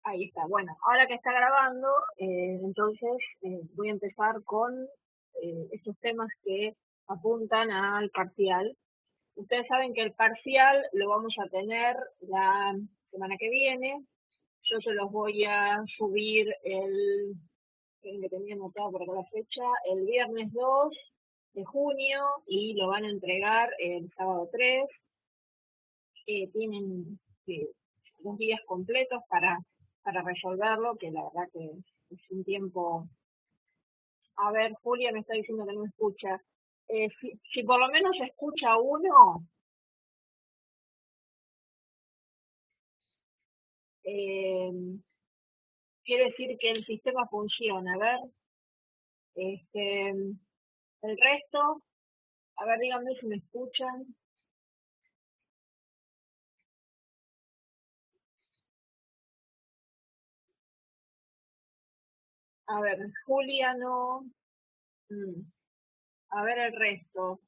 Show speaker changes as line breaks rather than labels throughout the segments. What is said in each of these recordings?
Ahí está. Bueno, ahora que está grabando, entonces voy a empezar con estos temas que apuntan al parcial. Ustedes saben que el parcial lo vamos a tener la semana que viene. Yo se los voy a subir el que tenía anotado por acá la fecha, el viernes 2 de junio y lo van a entregar el sábado 3. Tienen eh, 2 días completos para resolverlo, que la verdad que es un tiempo. A ver, Julia me está diciendo que no me escucha. Si por lo menos escucha uno, eh, quiere decir que el sistema funciona. A ver, el resto, a ver, díganme si me escuchan. A ver, Julia no. mm, A ver el resto.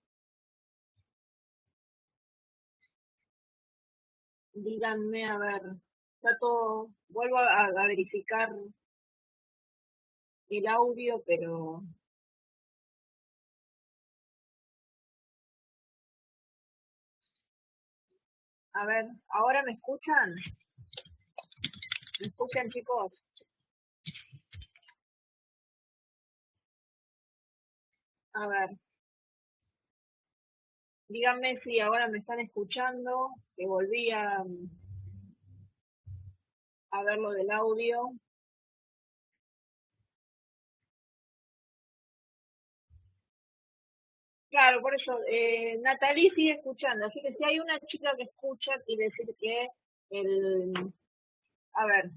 Díganme, a ver. Está todo. Vuelvo a verificar el audio, pero a ver, ¿ahora me escuchan? ¿Me escuchan, chicos? A ver, díganme si ahora me están escuchando, que volví a ver lo del audio. Claro, por eso, Natalie sigue escuchando, así que si hay una chica que escucha, quiere decir que el... A ver,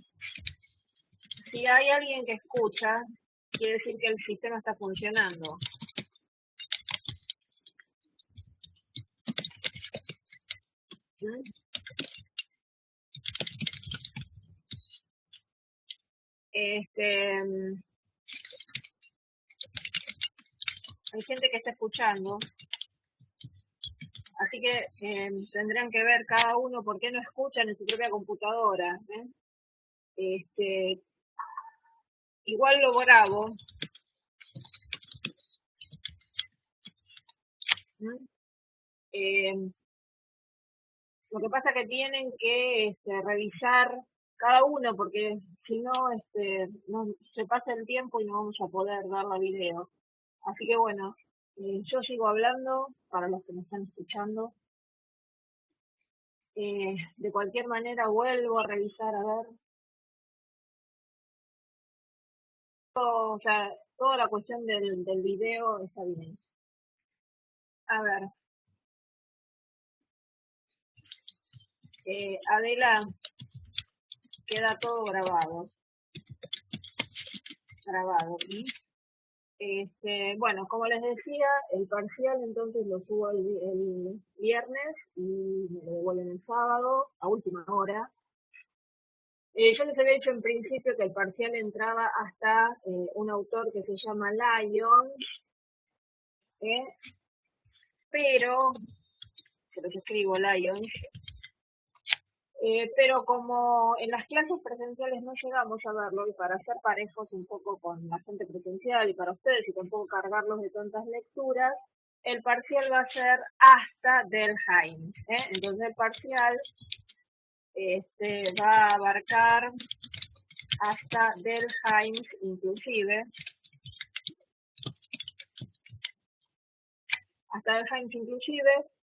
si hay alguien que escucha, quiere decir que el sistema está funcionando. ¿Mm? Este, hay gente que está escuchando, así que tendrán que ver cada uno por qué no escuchan en su propia computadora. Este, igual lo grabo. ¿Mm? Eh, lo que pasa es que tienen que revisar cada uno porque si no, no se pasa el tiempo y no vamos a poder dar la video. Así que bueno, yo sigo hablando para los que me están escuchando. De cualquier manera vuelvo a revisar a ver todo, o sea, toda la cuestión del video está bien. A ver, Adela, queda todo grabado. ¿Sí? Bueno, como les decía, el parcial entonces lo subo el viernes y me lo devuelven el sábado a última hora. Yo les había dicho en principio que el parcial entraba hasta un autor que se llama Lyon, ¿eh? Pero, se los escribo Lyon, pero como en las clases presenciales no llegamos a verlo y para ser parejos un poco con la gente presencial y para ustedes y tampoco cargarlos de tantas lecturas, el parcial va a ser hasta Delheim. Entonces el parcial va a abarcar hasta Delheim inclusive,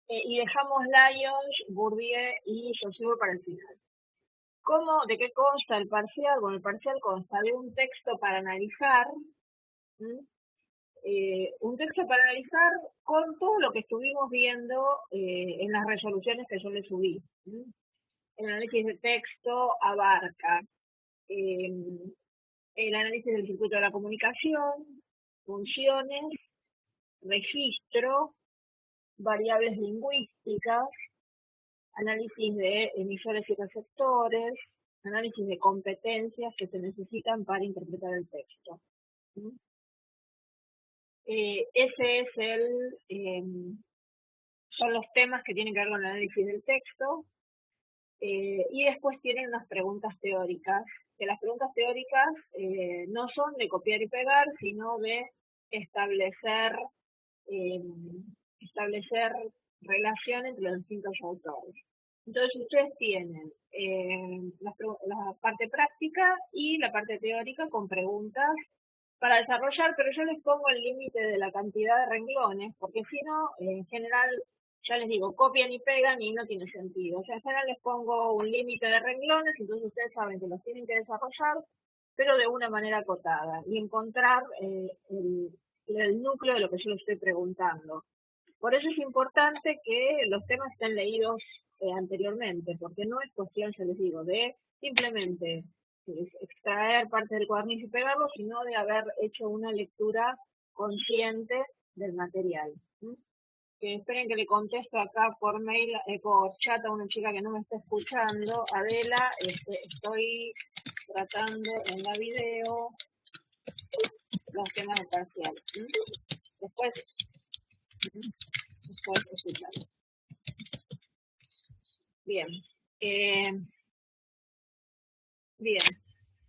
y dejamos Lyons, Bourdieu y Saussure para el final. ¿De qué consta el parcial? Bueno, el parcial consta de un texto para analizar, un texto para analizar con todo lo que estuvimos viendo en las resoluciones que yo le subí. El análisis de texto abarca eh, el análisis del circuito de la comunicación, funciones, registro, variables lingüísticas, análisis de emisores y receptores, análisis de competencias que se necesitan para interpretar el texto. Ese es son los temas que tienen que ver con el análisis del texto. Y después tienen unas preguntas teóricas, que las preguntas teóricas no son de copiar y pegar, sino de establecer, eh, establecer relación entre los distintos autores. Entonces ustedes tienen la parte práctica y la parte teórica con preguntas para desarrollar, pero yo les pongo el límite de la cantidad de renglones, porque si no, en general, ya les digo, copian y pegan y no tiene sentido. O sea, en general les pongo un límite de renglones, entonces ustedes saben que los tienen que desarrollar, pero de una manera acotada, y encontrar el núcleo de lo que yo les estoy preguntando. Por eso es importante que los temas estén leídos anteriormente, porque no es cuestión, ya les digo, de simplemente extraer parte del cuaderno y pegarlo, sino de haber hecho una lectura consciente del material. ¿Sí? Que esperen que le contesto acá por mail, por chat a una chica que no me está escuchando. Adela, estoy tratando en la video los temas de parcial. ¿Sí? Después, después escuchar. Bien. Eh, bien.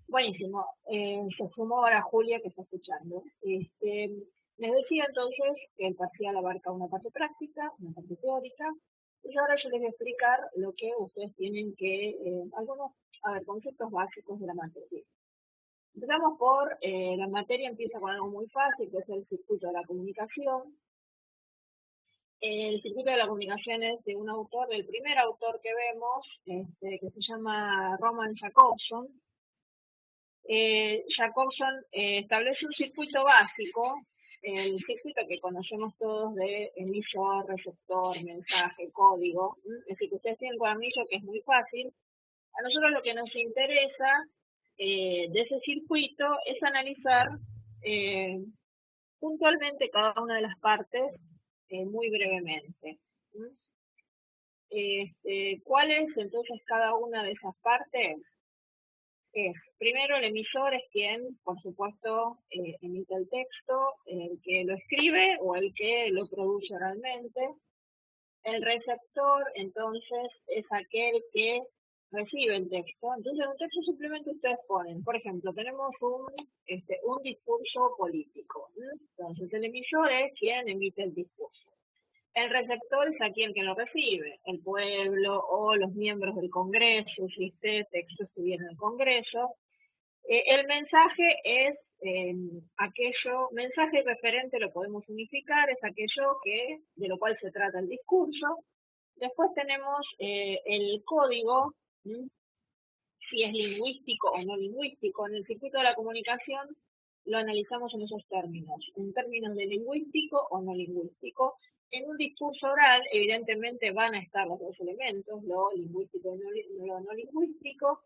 Buenísimo. Se sumó ahora Julia que está escuchando. Les decía entonces que el parcial abarca una parte práctica, una parte teórica, y ahora yo les voy a explicar lo que ustedes tienen que, algunos, conceptos básicos de la materia. Empezamos por, la materia empieza con algo muy fácil, que es el circuito de la comunicación. El circuito de la comunicación es de un autor, del primer autor que vemos, que se llama Roman Jakobson. Jacobson establece un circuito básico, el circuito que conocemos todos de emisor, receptor, mensaje, código. Es decir, que ustedes tienen cuadernillo que es muy fácil. A nosotros lo que nos interesa de ese circuito es analizar eh, puntualmente cada una de las partes muy brevemente. ¿Cuál es entonces cada una de esas partes? Primero, el emisor es quien, por supuesto, emite el texto, el que lo escribe o el que lo produce oralmente. El receptor, entonces, es aquel que recibe el texto. Entonces, en un texto simplemente ustedes ponen, por ejemplo, tenemos un discurso político. Entonces, el emisor es quien emite el discurso. El receptor es aquí el que lo recibe, el pueblo o los miembros del Congreso, si este texto estuviera en el Congreso. El mensaje es mensaje referente lo podemos unificar, es aquello de lo cual se trata el discurso. Después tenemos el código, si es lingüístico o no lingüístico. En el circuito de la comunicación lo analizamos en esos términos, en términos de lingüístico o no lingüístico. En un discurso oral, evidentemente, van a estar los dos elementos, lo lingüístico y lo no lingüístico.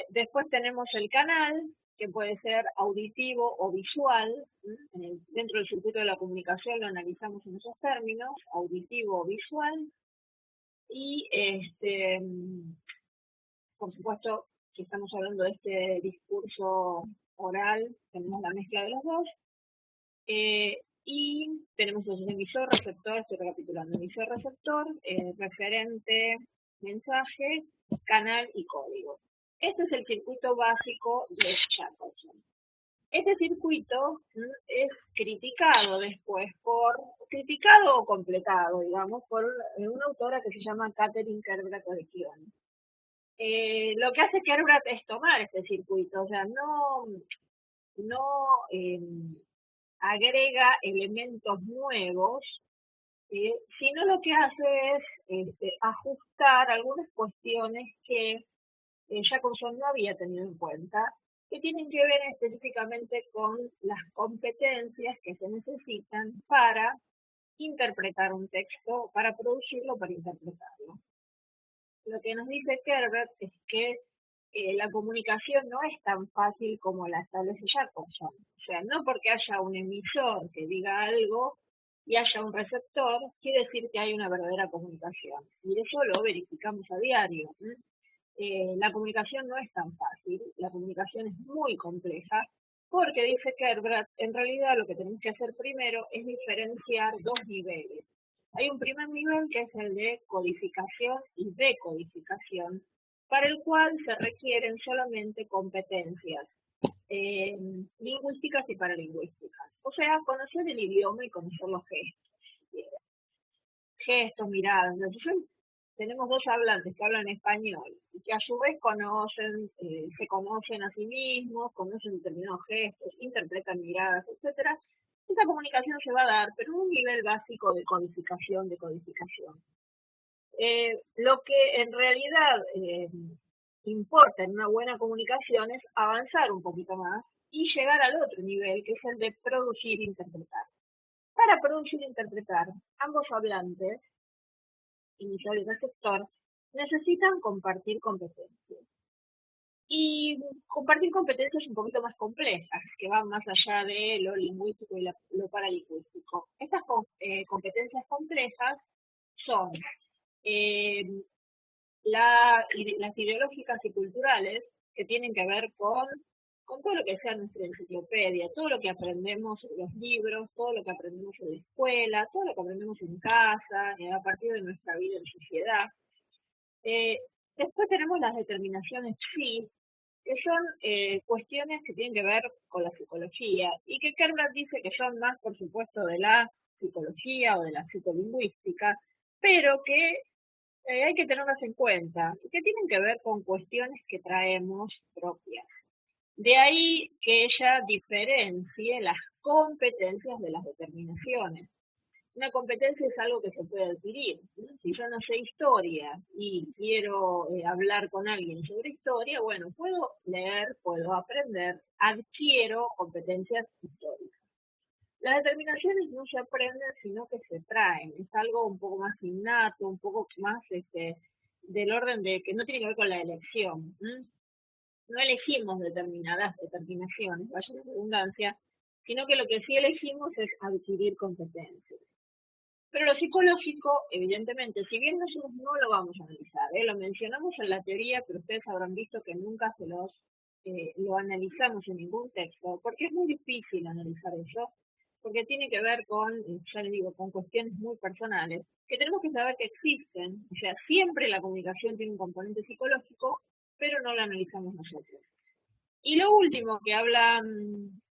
Después tenemos el canal, que puede ser auditivo o visual. Dentro del circuito de la comunicación lo analizamos en esos términos, auditivo o visual. Y por supuesto, si estamos hablando de este discurso oral, tenemos la mezcla de los dos. Y tenemos los emisor, receptor, estoy recapitulando, emisor, receptor, referente, mensaje, canal y código. Este es el circuito básico de Jacobson. Este circuito es criticado después criticado o completado, digamos, por una autora que se llama Catherine Kerber-Kodekian. Lo que hace Kerber es tomar este circuito, o sea, no agrega elementos nuevos, sino lo que hace es ajustar algunas cuestiones que Jacobson no había tenido en cuenta, que tienen que ver específicamente con las competencias que se necesitan para interpretar un texto, para producirlo, para interpretarlo. Lo que nos dice Kerber es que la comunicación no es tan fácil como la establece Jacobson. O sea, no porque haya un emisor que diga algo y haya un receptor, quiere decir que hay una verdadera comunicación. Y eso lo verificamos a diario. La comunicación no es tan fácil, la comunicación es muy compleja, porque dice Kerber, en realidad lo que tenemos que hacer primero es diferenciar dos niveles. Hay un primer nivel que es el de codificación y decodificación, para el cual se requieren solamente competencias lingüísticas y paralingüísticas. O sea, conocer el idioma y conocer los gestos, miradas. Entonces, tenemos dos hablantes que hablan español y que a su vez conocen, se conocen a sí mismos, conocen determinados gestos, interpretan miradas, etcétera. Esa comunicación se va a dar, pero en un nivel básico de codificación, lo que en realidad importa en una buena comunicación es avanzar un poquito más y llegar al otro nivel, que es el de producir e interpretar. Para producir e interpretar, ambos hablantes, inicial y receptor, necesitan compartir competencias. Y compartir competencias un poquito más complejas, que van más allá de lo lingüístico y lo paralingüístico. Estas competencias complejas son eh, las ideológicas y culturales, que tienen que ver con todo lo que sea nuestra enciclopedia, todo lo que aprendemos en los libros, todo lo que aprendemos en la escuela, todo lo que aprendemos en casa, a partir de nuestra vida en sociedad. Eh, Después tenemos las determinaciones sí, que son cuestiones que tienen que ver con la psicología y que Kerber dice que son más, por supuesto, de la psicología o de la psicolingüística, pero que hay que tenerlas en cuenta y que tienen que ver con cuestiones que traemos propias. De ahí que ella diferencie las competencias de las determinaciones. Una competencia es algo que se puede adquirir. Si yo no sé historia y quiero hablar con alguien sobre historia, bueno, puedo leer, puedo aprender, adquiero competencias históricas. Las determinaciones no se aprenden, sino que se traen. Es algo un poco más innato, un poco más del orden de que no tiene que ver con la elección. No elegimos determinadas determinaciones, vaya la redundancia, sino que lo que sí elegimos es adquirir competencias. Pero lo psicológico, evidentemente, si bien nosotros no lo vamos a analizar, lo mencionamos en la teoría, pero ustedes habrán visto que nunca lo analizamos en ningún texto, porque es muy difícil analizar eso, porque tiene que ver con, ya les digo, con cuestiones muy personales, que tenemos que saber que existen, o sea, siempre la comunicación tiene un componente psicológico, pero no la analizamos nosotros. Y lo último que habla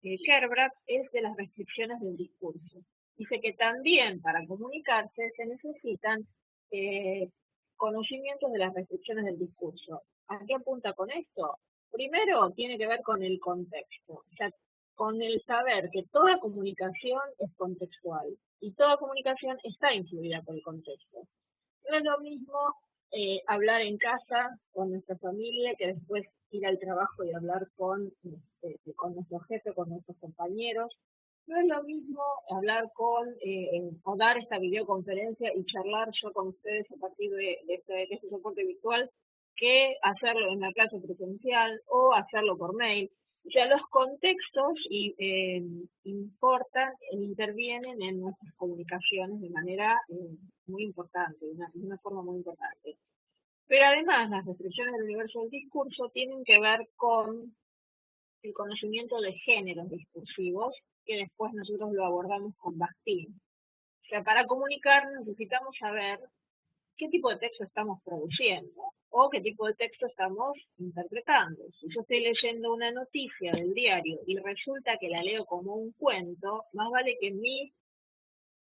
Kerbrat es de las restricciones del discurso. Dice que también para comunicarse se necesitan eh, conocimientos de las restricciones del discurso. ¿A qué apunta con esto? Primero tiene que ver con el contexto, o sea, con el saber que toda comunicación es contextual y toda comunicación está influida por el contexto. No es lo mismo hablar en casa con nuestra familia que después ir al trabajo y hablar con nuestro jefe, con nuestros compañeros. No es lo mismo hablar o dar esta videoconferencia y charlar yo con ustedes a partir de este soporte virtual que hacerlo en la clase presencial o hacerlo por mail. O sea, los contextos importan e intervienen en nuestras comunicaciones de manera muy importante, de una forma muy importante. Pero además, las restricciones del universo del discurso tienen que ver con el conocimiento de géneros discursivos, que después nosotros lo abordamos con Bastian. O sea, para comunicar necesitamos saber qué tipo de texto estamos produciendo o qué tipo de texto estamos interpretando. Si yo estoy leyendo una noticia del diario y resulta que la leo como un cuento, más vale que mi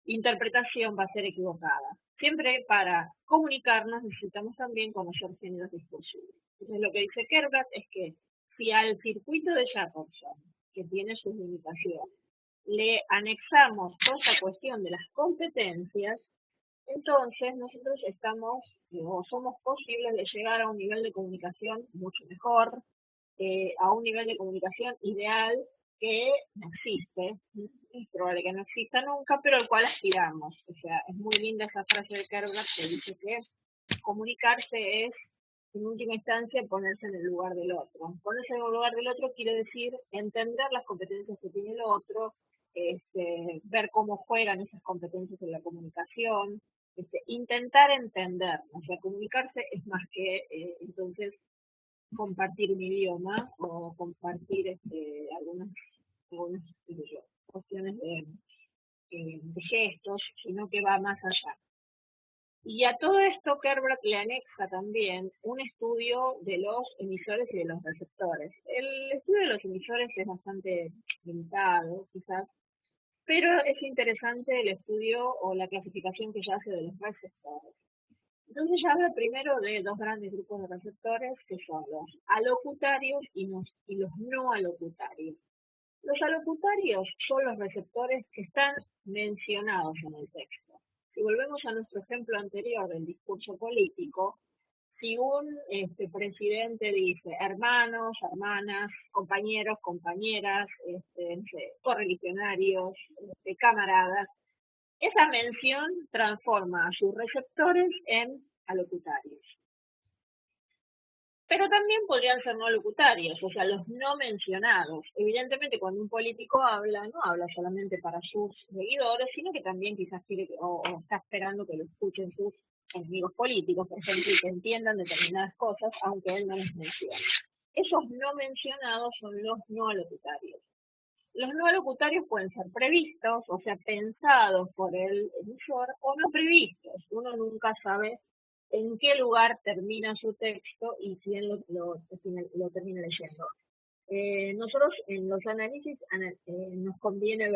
interpretación va a ser equivocada. Siempre para comunicarnos necesitamos también conocer géneros discursivos. Entonces lo que dice Kerbrat es que si al circuito de Jacobson, que tiene sus limitaciones, le anexamos toda esta cuestión de las competencias, entonces nosotros estamos o somos posibles de llegar a un nivel de comunicación mucho mejor, a un nivel de comunicación ideal que no existe. Es probable que no exista nunca, pero al cual aspiramos. O sea, es muy linda esa frase de Kerbrat que dice que comunicarse es, en última instancia, ponerse en el lugar del otro. Ponerse en el lugar del otro quiere decir entender las competencias que tiene el otro, ver cómo juegan esas competencias en la comunicación, intentar entender. O sea, comunicarse es más que entonces compartir un idioma o compartir algunas cuestiones de gestos, sino que va más allá. Y a todo esto Kerber le anexa también un estudio de los emisores y de los receptores. El estudio de los emisores es bastante limitado, quizás, pero es interesante el estudio o la clasificación que ella hace de los receptores. Entonces ella habla primero de dos grandes grupos de receptores, que son los alocutarios y los no alocutarios. Los alocutarios son los receptores que están mencionados en el texto. Si volvemos a nuestro ejemplo anterior del discurso político, si un presidente dice hermanos, hermanas, compañeros, compañeras, no sé, correligionarios, camaradas, esa mención transforma a sus receptores en alocutarios. Pero también podrían ser no locutarios, o sea, los no mencionados. Evidentemente, cuando un político habla, no habla solamente para sus seguidores, sino que también quizás quiere o está esperando que lo escuchen sus enemigos políticos, por ejemplo, y que entiendan determinadas cosas, aunque él no las mencione. Esos no mencionados son los no alocutarios. Los no alocutarios pueden ser previstos, o sea, pensados por el emisor, o no previstos. Uno nunca sabe en qué lugar termina su texto y quién lo termina leyendo. Nosotros en los análisis nos conviene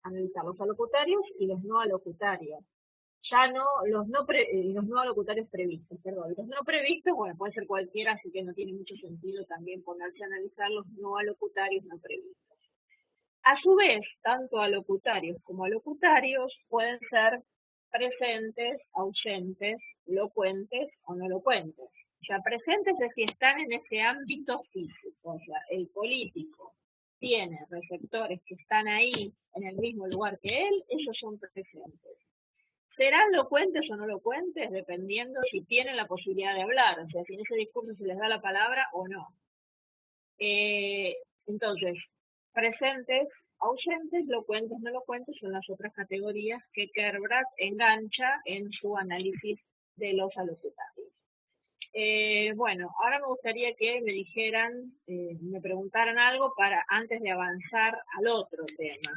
analizar los alocutarios y los no alocutarios. Ya no, los no alocutarios previstos, perdón. Los no previstos, bueno, puede ser cualquiera, así que no tiene mucho sentido también ponerse a analizar los no alocutarios no previstos. A su vez, tanto alocutarios como alocutarios pueden ser presentes, ausentes, locuentes o no locuentes. O sea, presentes es si están en ese ámbito físico, o sea, el político tiene receptores que están ahí en el mismo lugar que él, ellos son presentes. Serán locuentes o no locuentes dependiendo si tienen la posibilidad de hablar, o sea, si en ese discurso se les da la palabra o no. Entonces, presentes, ausentes, locuentes, no locuentes son las otras categorías que Kerbrat engancha en su análisis de los alocutarios. Bueno, ahora me gustaría que me dijeran, me preguntaran algo para antes de avanzar al otro tema.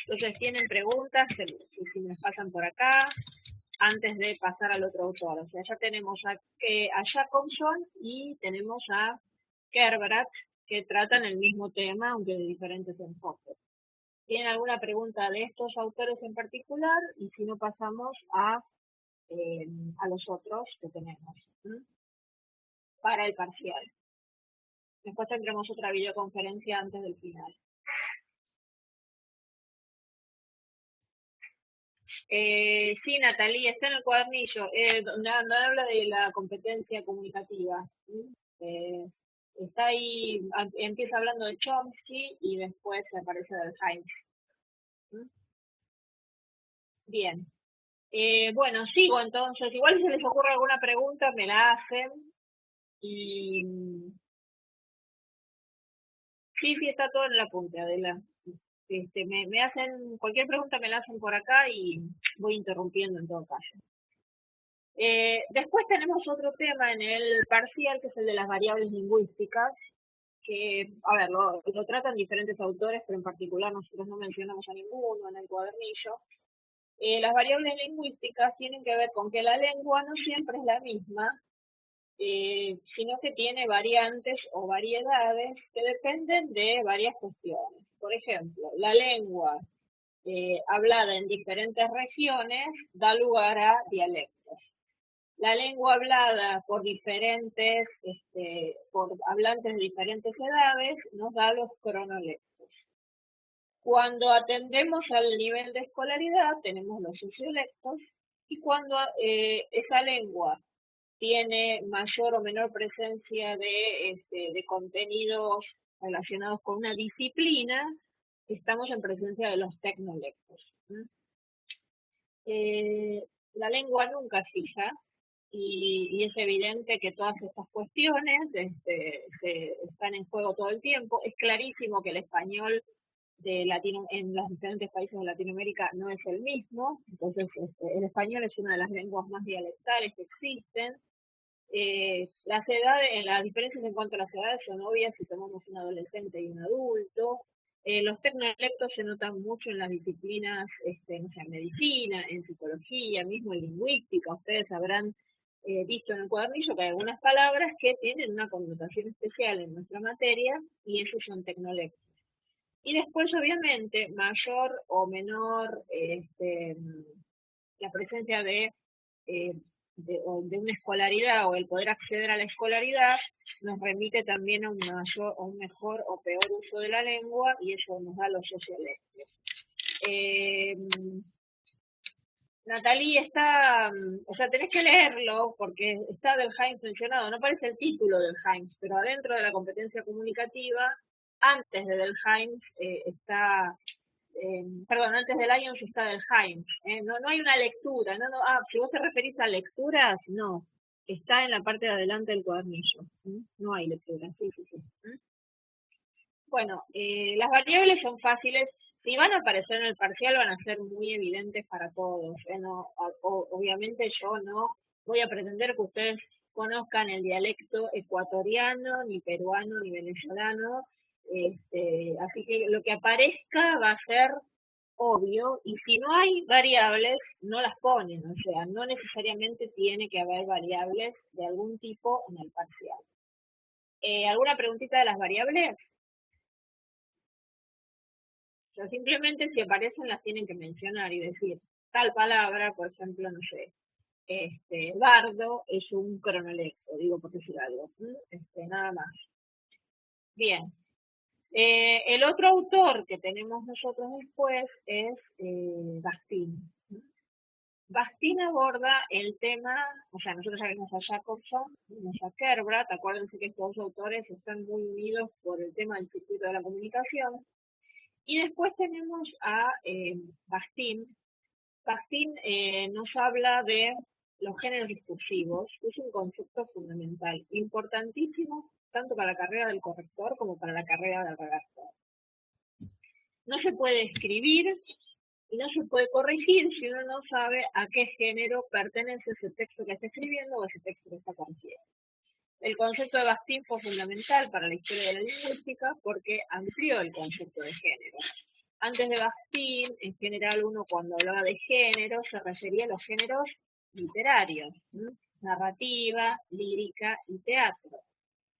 Entonces, ¿tienen preguntas? Si me pasan por acá, antes de pasar al otro autor. O sea, ya tenemos a Jacobson y tenemos a Kerbrat, que tratan el mismo tema, aunque de diferentes enfoques. ¿Tienen alguna pregunta de estos autores en particular? Y si no, pasamos a los otros que tenemos para el parcial. Después tendremos otra videoconferencia antes del final. Sí, Natalie, está en el cuadernillo, donde habla de la competencia comunicativa. Está ahí, empieza hablando de Chomsky y después aparece Durkheim. Bien. Bueno, sigo entonces. Igual si se les ocurre alguna pregunta, me la hacen. Y sí, está todo en el apunte, Adela. Me hacen, cualquier pregunta me la hacen por acá y voy interrumpiendo en todo caso. Después tenemos otro tema en el parcial, que es el de las variables lingüísticas, que, a ver, lo tratan diferentes autores, pero en particular nosotros no mencionamos a ninguno en el cuadernillo. Las variables lingüísticas tienen que ver con que la lengua no siempre es la misma, sino que tiene variantes o variedades que dependen de varias cuestiones. Por ejemplo, la lengua hablada en diferentes regiones da lugar a dialectos. La lengua hablada por por hablantes de diferentes edades nos da los cronolectos. Cuando atendemos al nivel de escolaridad tenemos los sociolectos, y cuando esa lengua tiene mayor o menor presencia de contenidos relacionados con una disciplina, estamos en presencia de los tecnolectos. La lengua nunca es fija, y es evidente que todas estas cuestiones están en juego todo el tiempo. Es clarísimo que el español en los diferentes países de Latinoamérica no es el mismo, entonces el español es una de las lenguas más dialectales que existen. Las diferencias en cuanto a las edades son obvias si tomamos un adolescente y un adulto. Los tecnolectos se notan mucho en las disciplinas, no sé, en medicina, en psicología, mismo en lingüística. Ustedes habrán visto en el cuadernillo que hay algunas palabras que tienen una connotación especial en nuestra materia y esos son tecnolectos. Y después, obviamente, mayor o menor la presencia eh, de una escolaridad o el poder acceder a la escolaridad nos remite también a a un mejor o peor uso de la lengua y eso nos da los sociolectos. Natalie está, o sea, tenés que leerlo porque está del Heinz mencionado, no parece el título del Heinz, pero adentro de la competencia comunicativa, antes de del Heinz está perdón, antes del IELTS está del Heinz. No, no hay una lectura. Si vos te referís a lecturas, no. Está en la parte de adelante del cuadernillo. No hay lectura. Sí, sí, sí. Bueno, las variables son fáciles. Si van a aparecer en el parcial, van a ser muy evidentes para todos. Obviamente yo no voy a pretender que ustedes conozcan el dialecto ecuatoriano, ni peruano, ni venezolano. Así que lo que aparezca va a ser obvio, y si no hay variables, no las ponen, o sea, no necesariamente tiene que haber variables de algún tipo en el parcial. ¿Alguna preguntita de las variables? O sea, simplemente si aparecen las tienen que mencionar y decir tal palabra, por ejemplo, no sé, bardo es un cronolecto, digo por decir algo, nada más. Bien, el otro autor que tenemos nosotros después es Bastian. Bastian aborda el tema, o sea, nosotros ya vimos a Jacobson, vimos a Kerbrat, acuérdense que estos dos autores están muy unidos por el tema del circuito de la comunicación, y después tenemos a Bastian. Bastian nos habla de los géneros discursivos, que es un concepto fundamental, importantísimo tanto para la carrera del corrector como para la carrera del redactor. No se puede escribir y no se puede corregir si uno no sabe a qué género pertenece ese texto que está escribiendo o ese texto que está corrigiendo. El concepto de Bastian fue fundamental para la historia de la lingüística porque amplió el concepto de género. Antes de Bastian, en general, uno cuando hablaba de género se refería a los géneros literarios, narrativa, lírica y teatro.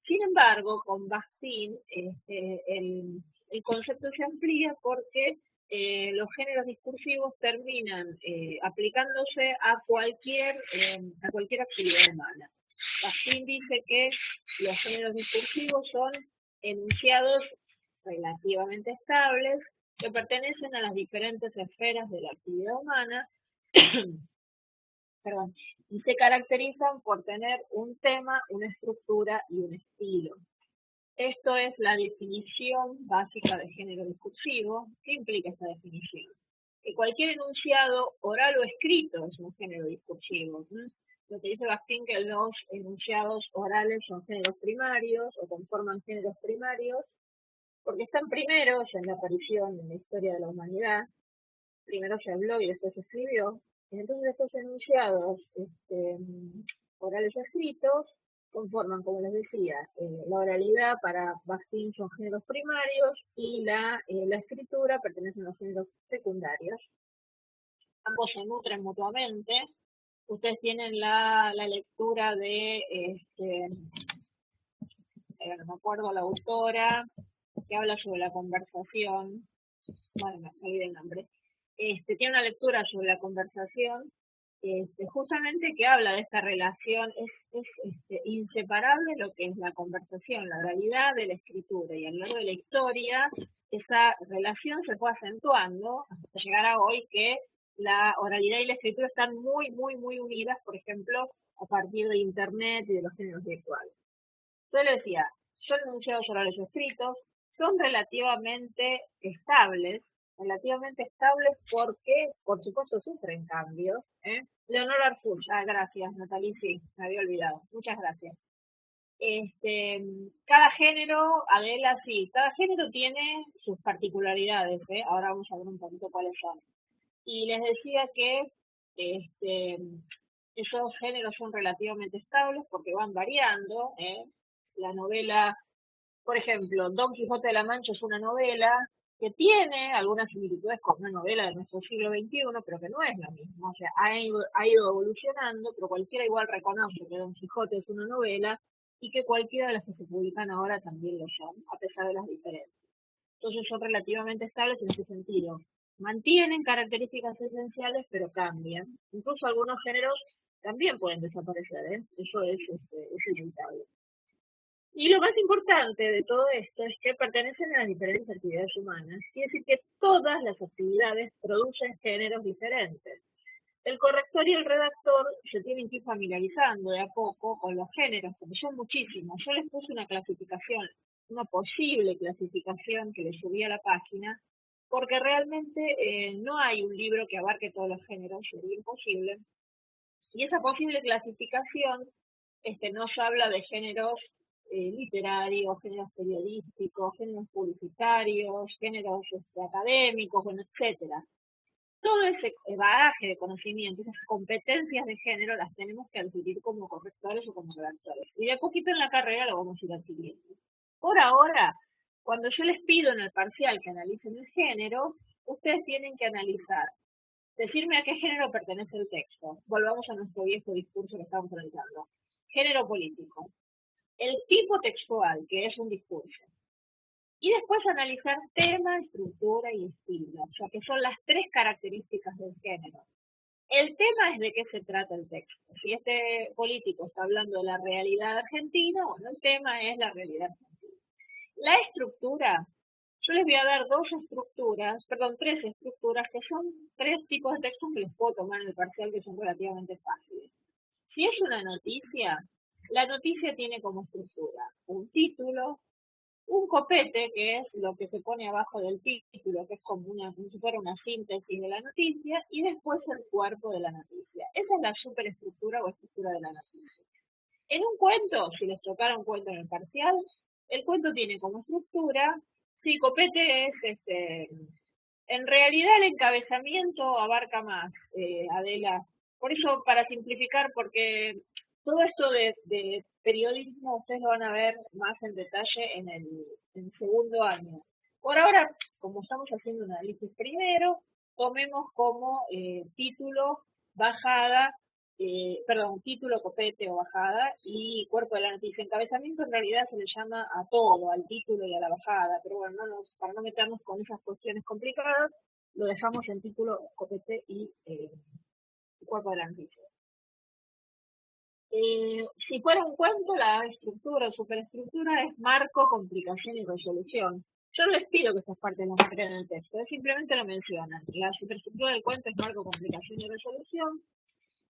Sin embargo, con Bastian el concepto se amplía porque los géneros discursivos terminan aplicándose a cualquier actividad humana. Bastian dice que los géneros discursivos son enunciados relativamente estables que pertenecen a las diferentes esferas de la actividad humana perdón, y se caracterizan por tener un tema, una estructura y un estilo. Esto es la definición básica de género discursivo. ¿Qué implica esta definición? Que cualquier enunciado oral o escrito es un género discursivo. Lo que dice Bastian que los enunciados orales son géneros primarios o conforman géneros primarios porque están primeros en la aparición en la historia de la humanidad. Primero se habló y después se escribió. Entonces estos enunciados orales o escritos conforman, como les decía, la oralidad para Bastian son géneros primarios y la escritura pertenece a los géneros secundarios. Ambos se nutren mutuamente. Ustedes tienen la lectura de, no me acuerdo la autora, que habla sobre la conversación. Bueno, me olvidé el nombre. Tiene una lectura sobre la conversación, justamente que habla de esta relación, es inseparable lo que es la conversación, la realidad de la escritura, y a lo largo de la historia esa relación se fue acentuando hasta llegar a hoy que la oralidad y la escritura están muy, muy, muy unidas, por ejemplo, a partir de Internet y de los géneros virtuales. Yo le decía, son enunciados orales o escritos, son relativamente estables porque, por supuesto, sufren cambios. Leonor Arfuch, gracias, Natalie, sí, me había olvidado. Muchas gracias. Cada género, Adela, sí, cada género tiene sus particularidades, ahora vamos a ver un poquito cuáles son. Y les decía que esos géneros son relativamente estables porque van variando. La novela, por ejemplo, Don Quijote de la Mancha es una novela, que tiene algunas similitudes con una novela de nuestro siglo XXI, pero que no es la misma. O sea, ha ido evolucionando, pero cualquiera igual reconoce que Don Quijote es una novela y que cualquiera de las que se publican ahora también lo son, a pesar de las diferencias. Entonces son relativamente estables en ese sentido. Mantienen características esenciales, pero cambian. Incluso algunos géneros también pueden desaparecer, ¿eh? Eso es inevitable. Y lo más importante de todo esto es que pertenecen a las diferentes actividades humanas. Quiere decir que todas las actividades producen géneros diferentes. El corrector y el redactor se tienen que ir familiarizando de a poco con los géneros, porque son muchísimos. Yo les puse una clasificación, una posible clasificación que les subí a la página, porque realmente no hay un libro que abarque todos los géneros, sería imposible. Y esa posible clasificación nos habla de géneros literarios, géneros periodísticos, géneros publicitarios, géneros académicos, bueno, etcétera. Todo ese bagaje de conocimiento, esas competencias de género las tenemos que adquirir como correctores o como redactores. Y de a poquito en la carrera lo vamos a ir adquiriendo. Por ahora, cuando yo les pido en el parcial que analicen el género, ustedes tienen que analizar, decirme a qué género pertenece el texto. Volvamos a nuestro viejo discurso que estamos analizando. Género político. El tipo textual, que es un discurso. Y después analizar tema, estructura y estilo, o sea que son las tres características del género. El tema es de qué se trata el texto. Si este político está hablando de la realidad argentina, bueno, el tema es la realidad argentina. La estructura, yo les voy a dar tres estructuras que son tres tipos de textos que les puedo tomar en el parcial que son relativamente fáciles. Si es una noticia, la noticia tiene como estructura un título, un copete, que es lo que se pone abajo del título, que es como si fuera una síntesis de la noticia, y después el cuerpo de la noticia. Esa es la superestructura o estructura de la noticia. En un cuento, si les tocara un cuento en el parcial, el cuento tiene como estructura, sí, copete es, en realidad el encabezamiento abarca más, Adela. Por eso, para simplificar, porque todo esto de periodismo ustedes lo van a ver más en detalle en el segundo año. Por ahora, como estamos haciendo un análisis primero, tomemos como título, bajada, título, copete o bajada y cuerpo de la noticia. Encabezamiento en realidad se le llama a todo, al título y a la bajada, pero bueno, para no meternos con esas cuestiones complicadas, lo dejamos en título, copete y cuerpo de la noticia. Si fuera un cuento, la estructura o superestructura es marco, complicación y resolución. Yo no les pido que estas partes las marquen en el texto, simplemente lo mencionan. La superestructura del cuento es marco, complicación y resolución.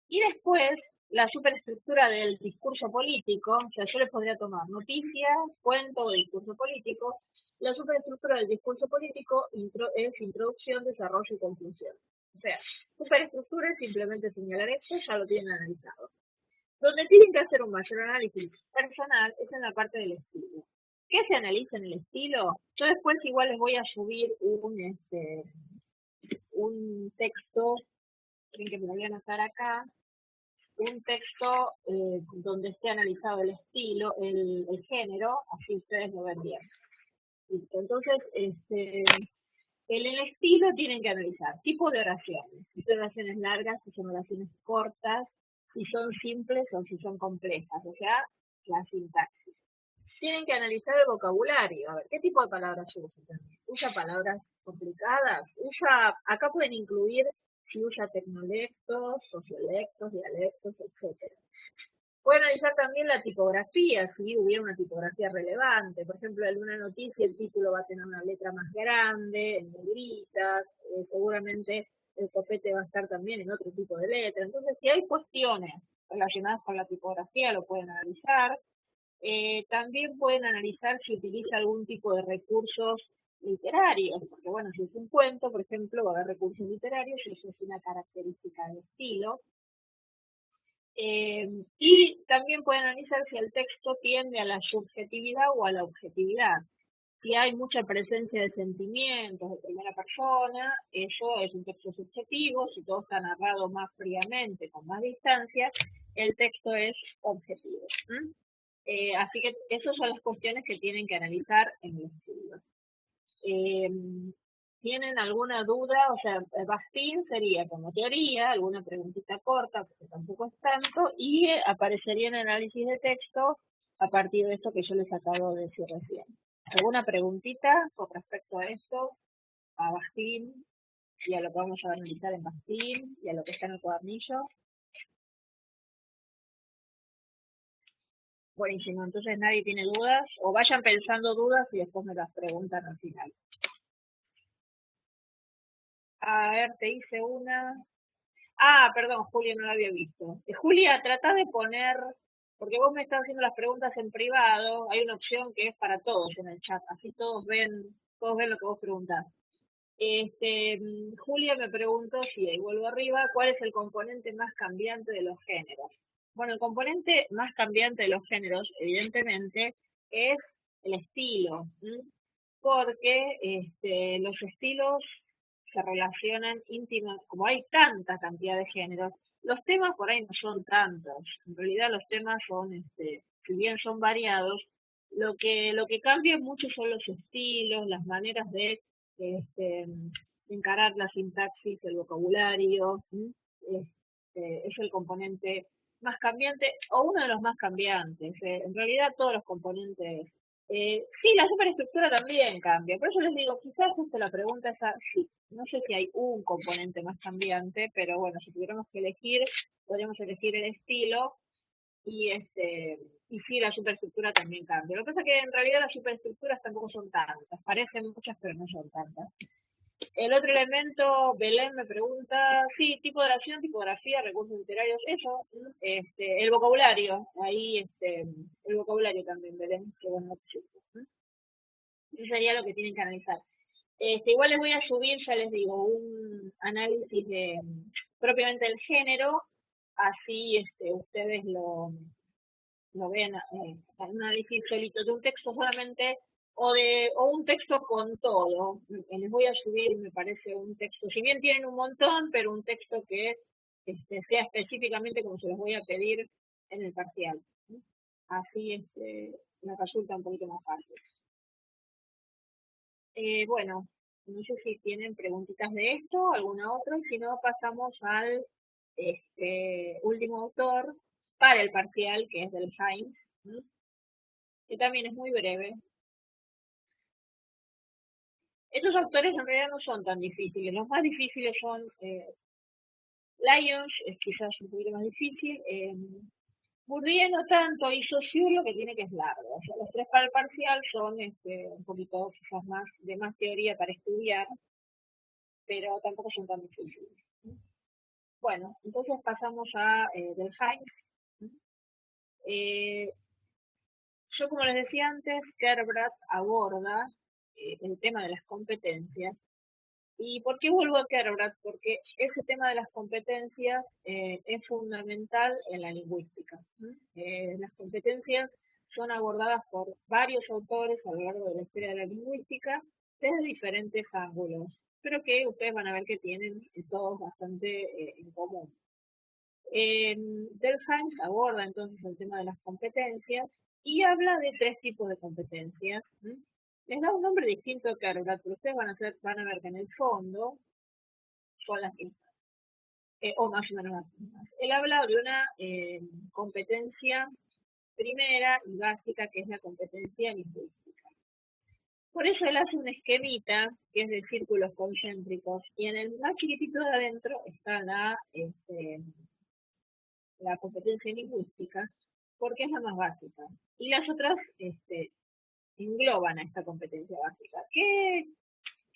Y después, la superestructura del discurso político, o sea, yo les podría tomar noticias, cuento o discurso político. La superestructura del discurso político es introducción, desarrollo y conclusión. O sea, superestructura es simplemente señalar esto, ya lo tienen analizado. Donde tienen que hacer un mayor análisis personal es en la parte del estilo. ¿Qué se analiza en el estilo? Yo después igual les voy a subir un texto, que me lo voy a anotar acá, un texto donde esté analizado el estilo, el género, así ustedes lo ven bien. Listo. Entonces, en el estilo tienen que analizar tipo de oraciones, si son oraciones largas, si son oraciones cortas, si son simples o si son complejas, o sea, la sintaxis. Tienen que analizar el vocabulario, a ver, ¿qué tipo de palabras usa también? ¿Usa palabras complicadas? Acá pueden incluir si usa tecnolectos, sociolectos, dialectos, etc. Pueden analizar también la tipografía, si hubiera una tipografía relevante. Por ejemplo, en una noticia el título va a tener una letra más grande, en negritas, seguramente el copete va a estar también en otro tipo de letra. Entonces, si hay cuestiones relacionadas con la tipografía, lo pueden analizar. También pueden analizar si utiliza algún tipo de recursos literarios, porque bueno, si es un cuento, por ejemplo, va a haber recursos literarios, y eso es una característica del estilo. Y también pueden analizar si el texto tiende a la subjetividad o a la objetividad. Si hay mucha presencia de sentimientos de primera persona, eso es un texto subjetivo. Si todo está narrado más fríamente, con más distancia, el texto es objetivo. Así que esas son las cuestiones que tienen que analizar en el estudio. Eh, ¿Tienen alguna duda? O sea, Bastín sería como teoría, alguna preguntita corta, porque tampoco es tanto, y aparecería en análisis de texto a partir de esto que yo les acabo de decir recién. ¿Alguna preguntita con respecto a esto, a Bastín, y a lo que vamos a analizar en Bastín, y a lo que está en el cuadernillo? Buenísimo, entonces nadie tiene dudas, o vayan pensando dudas y después me las preguntan al final. A ver, te hice una. Ah, perdón, Julia, no la había visto. Julia, trata de poner, porque vos me estás haciendo las preguntas en privado, hay una opción que es para todos en el chat, así todos ven lo que vos preguntás. Julia me preguntó, si ahí vuelvo arriba, ¿cuál es el componente más cambiante de los géneros? Bueno, el componente más cambiante de los géneros, evidentemente, es el estilo, ¿m? Porque los estilos se relacionan íntimamente, como hay tanta cantidad de géneros, los temas por ahí no son tantos, en realidad los temas son, si bien son variados, lo que cambia mucho son los estilos, las maneras de este, encarar la sintaxis, el vocabulario, es el componente más cambiante o uno de los más cambiantes. En realidad todos los componentes. Sí, la superestructura también cambia. Por eso les digo, quizás justo la pregunta es, sí, no sé si hay un componente más cambiante, pero bueno, si tuviéramos que elegir, podríamos elegir el estilo y y sí, la superestructura también cambia. Lo que pasa es que en realidad las superestructuras tampoco son tantas, parecen muchas pero no son tantas. El otro elemento, Belén me pregunta, sí, tipo de oración, tipografía, recursos literarios, eso, el vocabulario, ahí el vocabulario también, Belén, que bueno, eso sería lo que tienen que analizar. Igual les voy a subir, ya les digo, un análisis de propiamente del género, así ustedes lo ven, un análisis solito de un texto solamente o un texto con todo. Les voy a subir, me parece, un texto, si bien tienen un montón, pero un texto que sea específicamente como se los voy a pedir en el parcial. Así me resulta un poquito más fácil. Bueno, no sé si tienen preguntitas de esto, alguna otra, y si no pasamos al último autor para el parcial, que es del Heinz, que también es muy breve. Estos autores en realidad no son tan difíciles, los más difíciles son Lyons, es quizás un poquito más difícil, Bourdieu no tanto, y Saussure lo que tiene que es largo. O sea, los tres para el parcial son un poquito quizás más de más teoría para estudiar, pero tampoco son tan difíciles. Bueno, entonces pasamos a Del Heinz. Eh, yo, como les decía antes, Kerbrat aborda el tema de las competencias. ¿Y por qué vuelvo a Kerbrat? Porque ese tema de las competencias es fundamental en la lingüística. Las competencias son abordadas por varios autores a lo largo de la historia de la lingüística desde diferentes ángulos, pero que ustedes van a ver que tienen todos bastante en común. Delphi aborda entonces el tema de las competencias y habla de tres tipos de competencias. Les da un nombre distinto que Kerbrat, pero ustedes van a ver que en el fondo son las mismas, o más o menos las mismas. Él habla de una competencia primera y básica, que es la competencia lingüística. Por eso él hace un esquemita que es de círculos concéntricos y en el más chiquitito de adentro está la competencia lingüística, porque es la más básica. Y las otras engloban a esta competencia básica. ¿Qué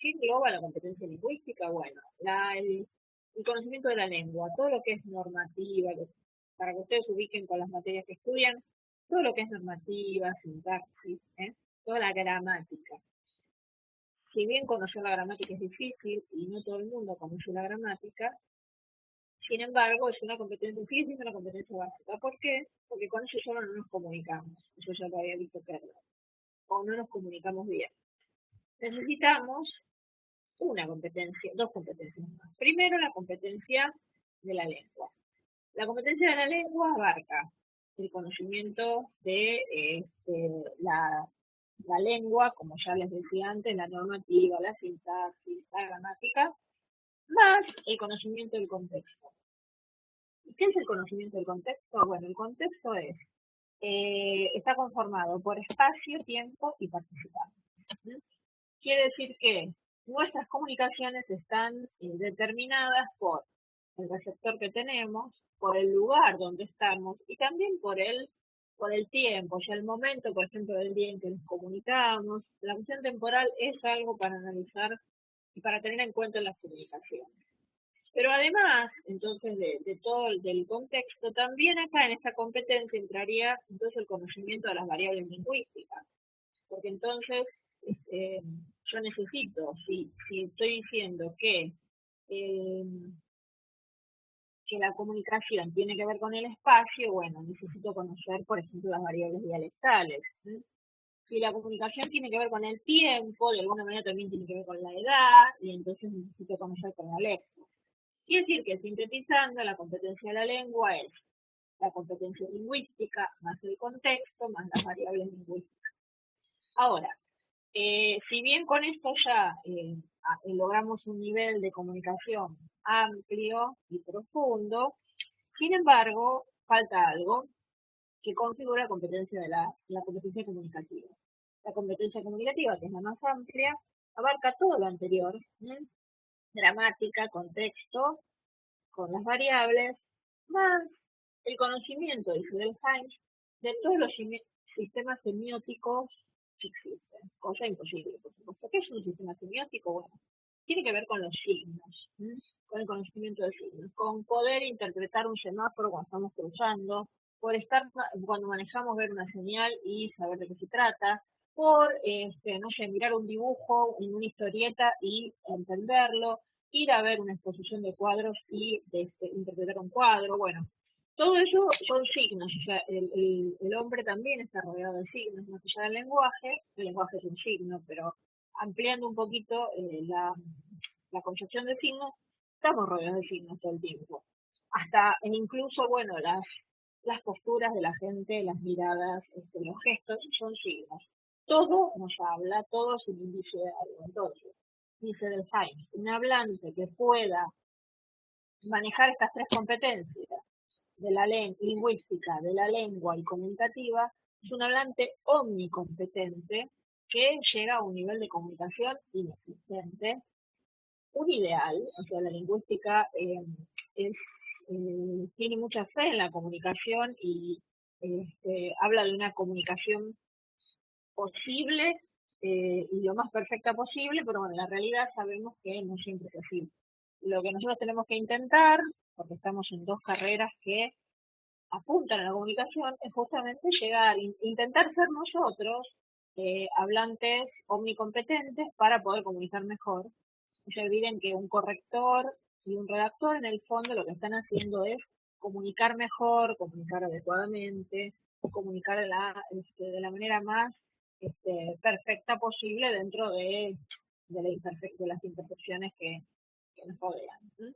engloba la competencia lingüística? Bueno, el conocimiento de la lengua, todo lo que es normativa, para que ustedes se ubiquen con las materias que estudian, todo lo que es normativa, sintaxis, toda la gramática. Si bien conocer la gramática es difícil y no todo el mundo conoce la gramática, sin embargo, es una competencia, sigue siendo una competencia básica. ¿Por qué? Porque con eso solo no nos comunicamos. Eso ya lo había visto Carlos. O no nos comunicamos bien. Necesitamos una competencia, dos competencias más. Primero, la competencia de la lengua. La competencia de la lengua abarca el conocimiento de la la lengua, como ya les decía antes, la normativa, la sintaxis, la gramática, más el conocimiento del contexto. ¿Qué es el conocimiento del contexto? Bueno, el contexto está conformado por espacio, tiempo y participantes. Quiere decir que nuestras comunicaciones están determinadas por el receptor que tenemos, por el lugar donde estamos y también por el tiempo, ya el momento, por ejemplo, del día en que nos comunicamos. La cuestión temporal es algo para analizar y para tener en cuenta en las comunicaciones. Pero además, entonces, de todo del contexto, también acá en esta competencia entraría entonces el conocimiento de las variables lingüísticas, porque entonces yo necesito, si estoy diciendo eh, que la comunicación tiene que ver con el espacio, bueno, necesito conocer, por ejemplo, las variables dialectales. Si la comunicación tiene que ver con el tiempo, de alguna manera también tiene que ver con la edad, y entonces necesito conocer con la léxica. Quiere decir que sintetizando, la competencia de la lengua es la competencia lingüística más el contexto más las variables lingüísticas. Ahora, si bien con esto ya logramos un nivel de comunicación amplio y profundo, sin embargo, falta algo que configura la competencia de la competencia comunicativa. La competencia comunicativa, que es la más amplia, abarca todo lo anterior, gramática, contexto, con las variables, más el conocimiento, dice Delphi, de todos los sistemas semióticos que existen. Cosa imposible, por supuesto. ¿Qué es un sistema semiótico? Bueno, tiene que ver con los signos, con el conocimiento de signos, con poder interpretar un semáforo cuando estamos cruzando, por estar cuando manejamos ver una señal y saber de qué se trata, por, no sé, mirar un dibujo en una historieta y entenderlo, ir a ver una exposición de cuadros y interpretar un cuadro, bueno, todo eso son signos, o sea, el hombre también está rodeado de signos, más allá del lenguaje, el lenguaje es un signo, pero ampliando un poquito la concepción de signos, estamos rodeados de signos todo el tiempo. Hasta incluso, bueno, las posturas de la gente, las miradas, los gestos son signos. Todo nos habla, todo es un índice de algo. Entonces, dice Delphi, un hablante que pueda manejar estas tres competencias de la lingüística, de la lengua y comunicativa, es un hablante omnicompetente que llega a un nivel de comunicación inexistente, un ideal, o sea, la lingüística tiene mucha fe en la comunicación y habla de una comunicación posible y lo más perfecta posible, pero bueno, en la realidad sabemos que no siempre es así. Lo que nosotros tenemos que intentar, porque estamos en dos carreras que apuntan a la comunicación, es justamente llegar, intentar ser nosotros hablantes omnicompetentes para poder comunicar mejor. No se olviden que un corrector y un redactor en el fondo lo que están haciendo es comunicar mejor, comunicar adecuadamente, comunicar de la manera más perfecta posible dentro de las imperfecciones que nos rodean.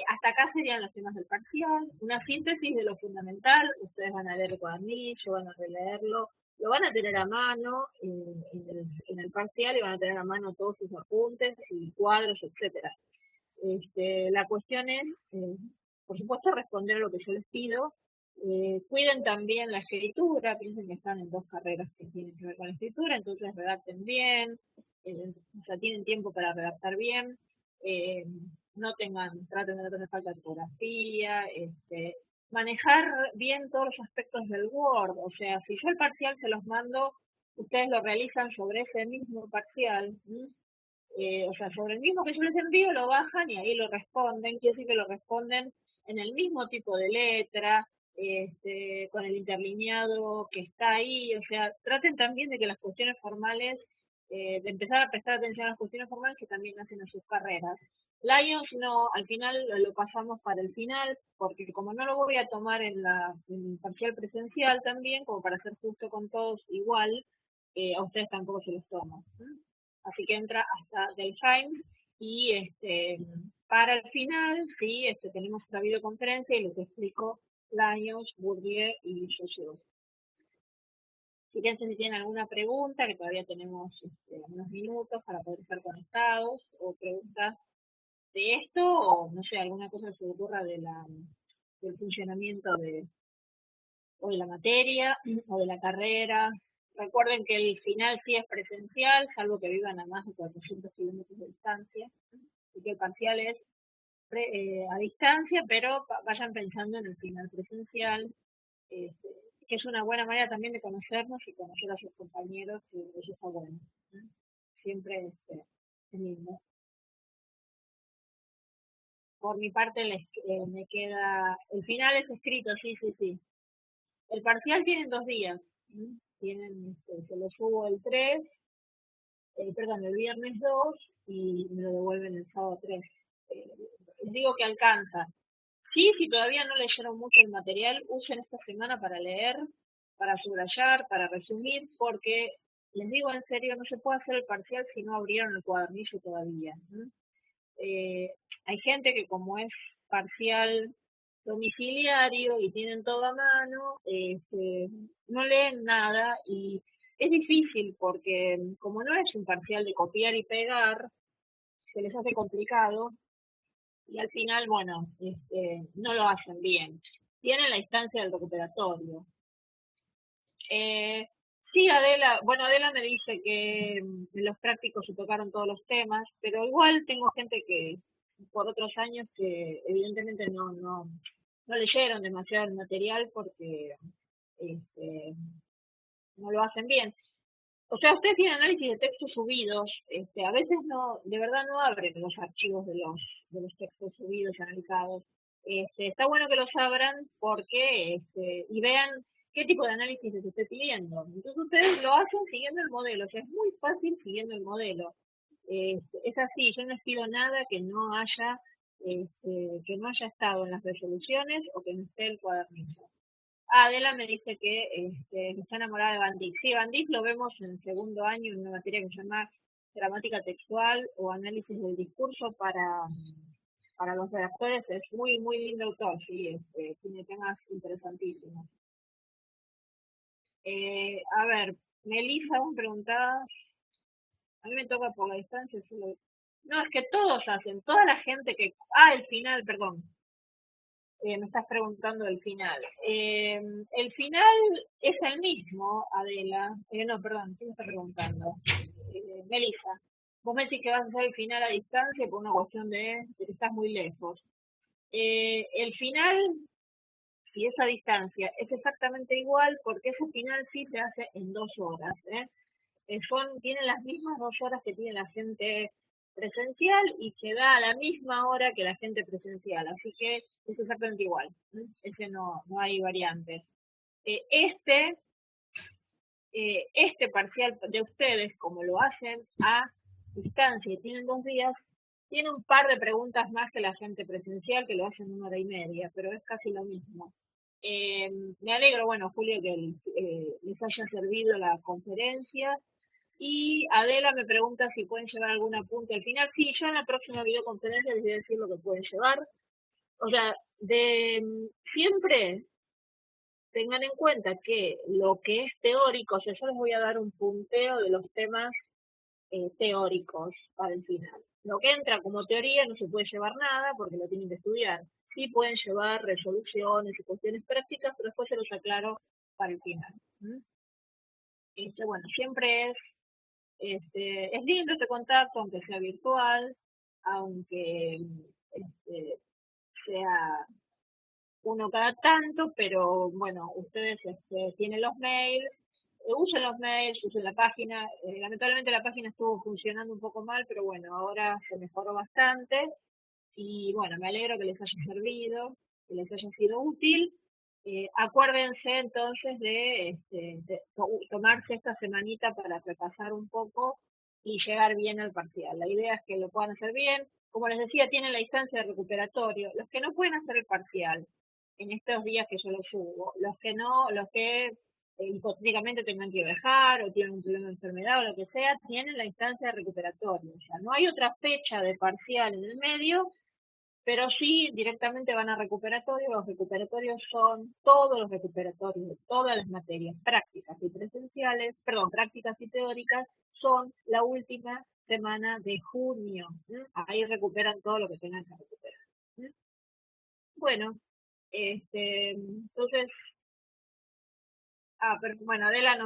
Hasta acá serían los temas del parcial, una síntesis de lo fundamental, ustedes van a leer el cuadernillo, van a releerlo, lo van a tener a mano en el parcial y van a tener a mano todos sus apuntes y cuadros, etcétera. La cuestión es, por supuesto, responder a lo que yo les pido. Cuiden también la escritura, piensen que están en dos carreras que tienen que ver con la escritura, entonces redacten bien, o sea, tienen tiempo para redactar bien. Eh, traten de no tener falta de ortografía, manejar bien todos los aspectos del Word, o sea, si yo el parcial se los mando, ustedes lo realizan sobre ese mismo parcial, o sea, sobre el mismo que yo les envío, lo bajan y ahí lo responden, quiere decir que lo responden en el mismo tipo de letra, con el interlineado que está ahí, o sea, traten también de que las cuestiones formales, de empezar a prestar atención a las cuestiones formales que también hacen en sus carreras. Lions no, al final lo pasamos para el final, porque como no lo voy a tomar en parcial presencial también, como para ser justo con todos igual, a ustedes tampoco se los tomo. Así que entra hasta Delphi y para el final, sí, tenemos otra videoconferencia y les explico Lions, Bourdieu y Saussure. Fíjense si tienen alguna pregunta, que todavía tenemos unos minutos para poder estar conectados, o preguntas de esto, o no sé, alguna cosa que se os ocurra del funcionamiento o de la materia, o de la carrera. Recuerden que el final sí es presencial, salvo que vivan a más de 400 kilómetros de distancia, y que el parcial es a distancia, pero vayan pensando en el final presencial, este, que es una buena manera también de conocernos y conocer a sus compañeros, que eso está bueno. ¿No? Siempre es lindo. Por mi parte me queda, el final es escrito, sí, sí, sí. El parcial tienen 2 días, ¿no? Tienen, se lo subo el 3, perdón, el viernes 2 y me lo devuelven el sábado 3. Eh, Les digo que alcanza. Sí, si todavía no leyeron mucho el material, usen esta semana para leer, para subrayar, para resumir, porque les digo en serio, no se puede hacer el parcial si no abrieron el cuadernillo todavía. ¿No? Hay gente que como es parcial domiciliario y tienen todo a mano, no leen nada y es difícil porque como no es un parcial de copiar y pegar, se les hace complicado y al final, bueno, no lo hacen bien. Tienen la instancia del recuperatorio. Eh, sí, Adela, bueno, Adela me dice que en los prácticos se tocaron todos los temas, pero igual tengo gente que por otros años que evidentemente no leyeron demasiado el material porque este, no lo hacen bien. O sea, ustedes tienen análisis de textos subidos, a veces no, de verdad no abren los archivos de los textos subidos y analizados. Está bueno que los abran porque, y vean qué tipo de análisis les estoy pidiendo. Entonces ustedes lo hacen siguiendo el modelo, o sea, es muy fácil siguiendo el modelo. Es así, yo no les pido nada que no haya estado en las resoluciones o que no esté el cuadernillo. Adela me dice que está enamorada de Van Dyck. Sí, Van Dyck lo vemos en el segundo año en una materia que se llama gramática textual o análisis del discurso para los redactores. Es muy, muy lindo autor, sí, tiene temas interesantísimos. A ver, Melissa, aún preguntaba, a mí me toca por la distancia. Solo... No, es que todos hacen, toda la gente que... Ah, el final, perdón. Me estás preguntando el final. El final es el mismo, Adela. No, perdón, ¿quién me está preguntando? Melissa. Vos me decís que vas a hacer el final a distancia por una cuestión de que estás muy lejos. El final, si es a distancia, es exactamente igual porque ese final sí se hace en 2 horas. Tienen las mismas 2 horas que tiene la gente presencial y se da a la misma hora que la gente presencial, así que es exactamente igual, ¿no? Ese no hay variantes. Eh, este, este parcial de ustedes, como lo hacen a distancia y tienen 2 días, tiene un par de preguntas más que la gente presencial, que lo hacen en 1 hora y media, pero es casi lo mismo. Me alegro, bueno, Julio, que les haya servido la conferencia. Y Adela me pregunta si pueden llevar algún apunte al final. Sí, yo en la próxima videoconferencia les voy a decir lo que pueden llevar. O sea, siempre tengan en cuenta que lo que es teórico, o sea, yo les voy a dar un punteo de los temas teóricos para el final. Lo que entra como teoría no se puede llevar nada porque lo tienen que estudiar. Sí pueden llevar resoluciones y cuestiones prácticas, pero después se los aclaro para el final. ¿Mm? Bueno, siempre es lindo este contacto, aunque sea virtual, aunque sea uno cada tanto, pero bueno, ustedes tienen los mails, usen los mails, usen la página. Lamentablemente la página estuvo funcionando un poco mal, pero bueno, ahora se mejoró bastante y bueno, me alegro que les haya servido, que les haya sido útil. Acuérdense entonces de tomarse esta semanita para repasar un poco y llegar bien al parcial. La idea es que lo puedan hacer bien. Como les decía, tienen la instancia de recuperatorio. Los que no pueden hacer el parcial en estos días que yo lo subo, los que no, los que hipotéticamente tengan que viajar o tienen un problema de enfermedad o lo que sea, tienen la instancia de recuperatorio. O sea, no hay otra fecha de parcial en el medio pero sí directamente van a recuperatorios. Los recuperatorios son todos los recuperatorios de todas las materias prácticas y presenciales, perdón, prácticas y teóricas, son la última semana de junio. Ahí recuperan todo lo que tengan que recuperar. Bueno, entonces, pero bueno, Adela,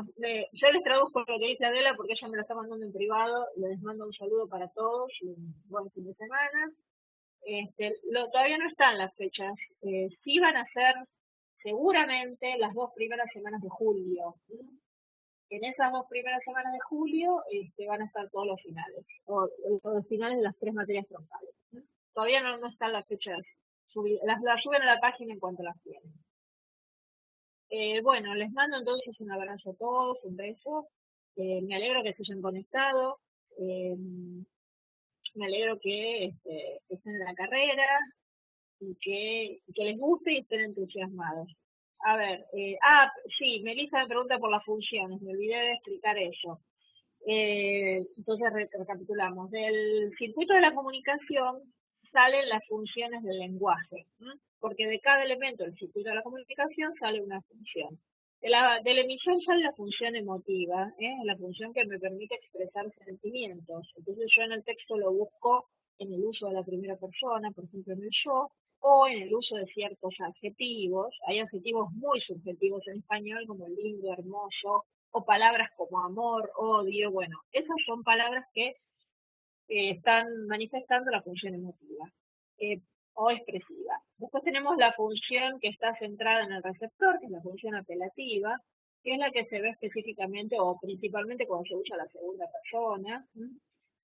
yo les traduzco lo que dice Adela porque ella me lo está mandando en privado. Les mando un saludo para todos y un buen fin de semana. Todavía no están las fechas. Sí van a ser seguramente las 2 primeras semanas de julio. En esas 2 primeras semanas de julio van a estar todos los finales, o los finales de las 3 materias troncales. Todavía no están las fechas subidas, las suben a la página en cuanto las tienen. Bueno, les mando entonces un abrazo a todos, un beso. Me alegro que se hayan conectado. Me alegro que estén en la carrera y que les guste y estén entusiasmados. A ver, sí, Melissa me pregunta por las funciones, me olvidé de explicar eso. Entonces recapitulamos. Del circuito de la comunicación salen las funciones del lenguaje, porque de cada elemento del circuito de la comunicación sale una función. Del emisor sale la función emotiva, la función que me permite expresar sentimientos. Entonces yo en el texto lo busco en el uso de la primera persona, por ejemplo en el yo, o en el uso de ciertos adjetivos. Hay adjetivos muy subjetivos en español como lindo, hermoso, o palabras como amor, odio. Bueno, esas son palabras que están manifestando la función emotiva eh, o expresiva. Después tenemos la función que está centrada en el receptor, que es la función apelativa, que es la que se ve específicamente o principalmente cuando se usa la segunda persona,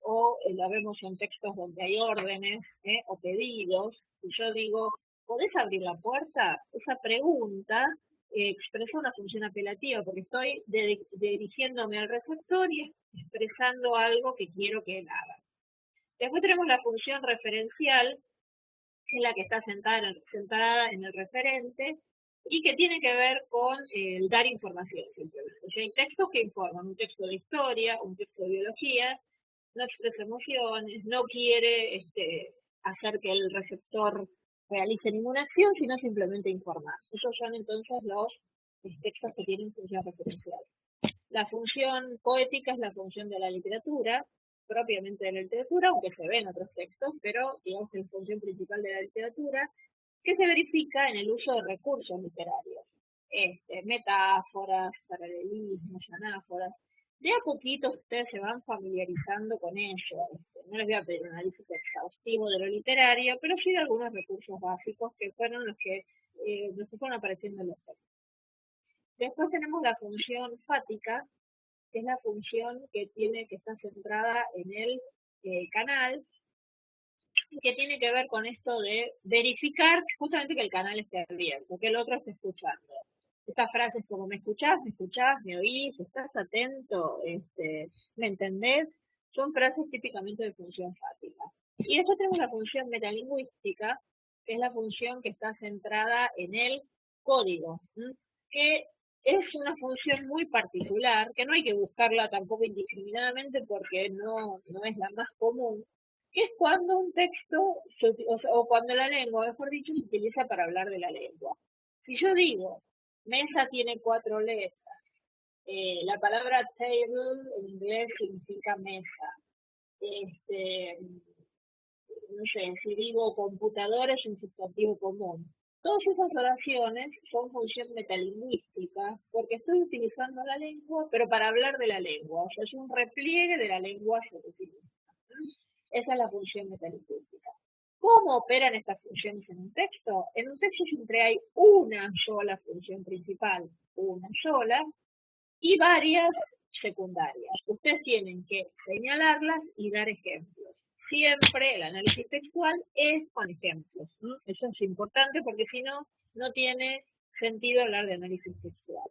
o la vemos en textos donde hay órdenes o pedidos. Si yo digo, ¿podés abrir la puerta? Esa pregunta expresa una función apelativa porque estoy dirigiéndome al receptor y expresando algo que quiero que él haga. Después tenemos la función referencial, que es la que está sentada en el referente y que tiene que ver con el dar información simplemente. O sea, hay textos que informan, un texto de historia, un texto de biología, no expresa emociones, no quiere hacer que el receptor realice ninguna acción, sino simplemente informar. Esos son entonces los textos que tienen función referencial. La función poética es la función de la literatura, propiamente de la literatura, aunque se ve en otros textos, pero digamos que es la función principal de la literatura, que se verifica en el uso de recursos literarios, metáforas, paralelismos, anáforas. De a poquito ustedes se van familiarizando con ello. No les voy a pedir un análisis exhaustivo de lo literario, pero sí de algunos recursos básicos que fueron los que fueron apareciendo en los textos. Después tenemos la función fática, que es la función que está centrada en el canal, y que tiene que ver con esto de verificar justamente que el canal esté abierto, que el otro esté escuchando. Estas frases como me escuchás, me oís, estás atento, me entendés, son frases típicamente de función fática. Y después tenemos la función metalingüística, que es la función que está centrada en el código, que es una función muy particular, que no hay que buscarla tampoco indiscriminadamente porque no es la más común, que es cuando un texto, o cuando la lengua, mejor dicho, se utiliza para hablar de la lengua. Si yo digo, mesa tiene 4 letras, la palabra table en inglés significa mesa. No sé, si digo computador es un sustantivo común. Todas esas oraciones son función metalingüística porque estoy utilizando la lengua, pero para hablar de la lengua. O sea, es un repliegue de la lengua sobre sí misma. Esa es la función metalingüística. ¿Cómo operan estas funciones en un texto? En un texto siempre hay una sola función principal, una sola, y varias secundarias. Ustedes tienen que señalarlas y dar ejemplos. Siempre el análisis textual es con ejemplos. Eso es importante porque si no, no tiene sentido hablar de análisis textual.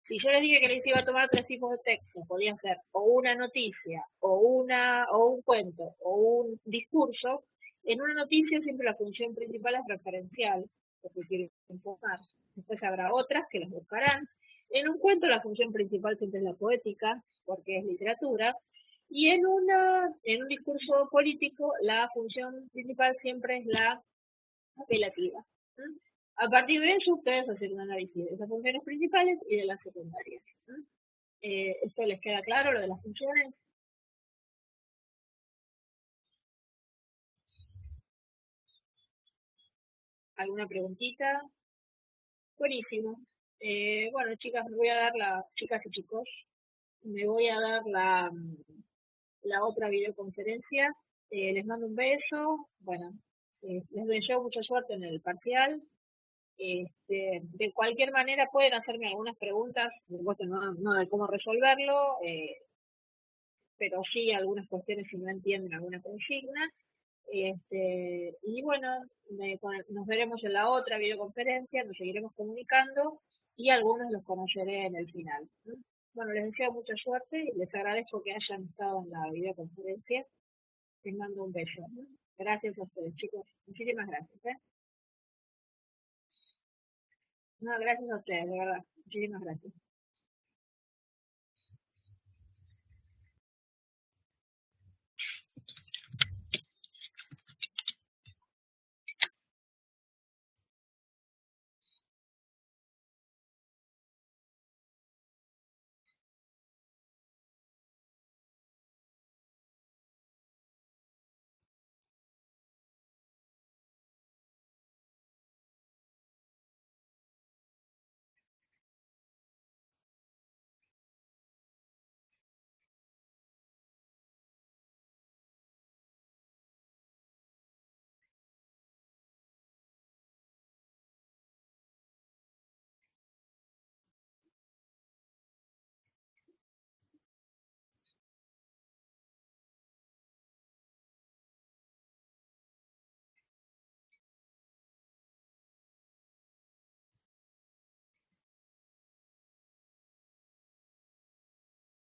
Si yo les dije que les iba a tomar 3 tipos de texto, podía ser o una noticia, o un cuento, o un discurso. En una noticia siempre la función principal es referencial, porque quiere informar. Después habrá otras que las buscarán. En un cuento la función principal siempre es la poética, porque es literatura. Y en un discurso político, la función principal siempre es la apelativa. ¿Mm? A partir de eso, ustedes hacen un análisis de esas funciones principales y de las secundarias. ¿Mm? ¿Esto les queda claro, lo de las funciones? ¿Alguna preguntita? Buenísimo. Bueno, chicas, me voy a dar chicas y chicos, me voy a dar la otra videoconferencia. Les mando un beso. Bueno, les deseo mucha suerte en el parcial. De cualquier manera pueden hacerme algunas preguntas, por supuesto no de cómo resolverlo, pero sí algunas cuestiones si no entienden alguna consigna. Y bueno, nos veremos en la otra videoconferencia, nos seguiremos comunicando y algunos los conoceré en el final. ¿No? Bueno, les deseo mucha suerte y les agradezco que hayan estado en la videoconferencia. Les mando un beso. ¿No? Gracias a ustedes, chicos. Muchísimas gracias. ¿Eh? No, gracias a ustedes, de verdad. Muchísimas gracias.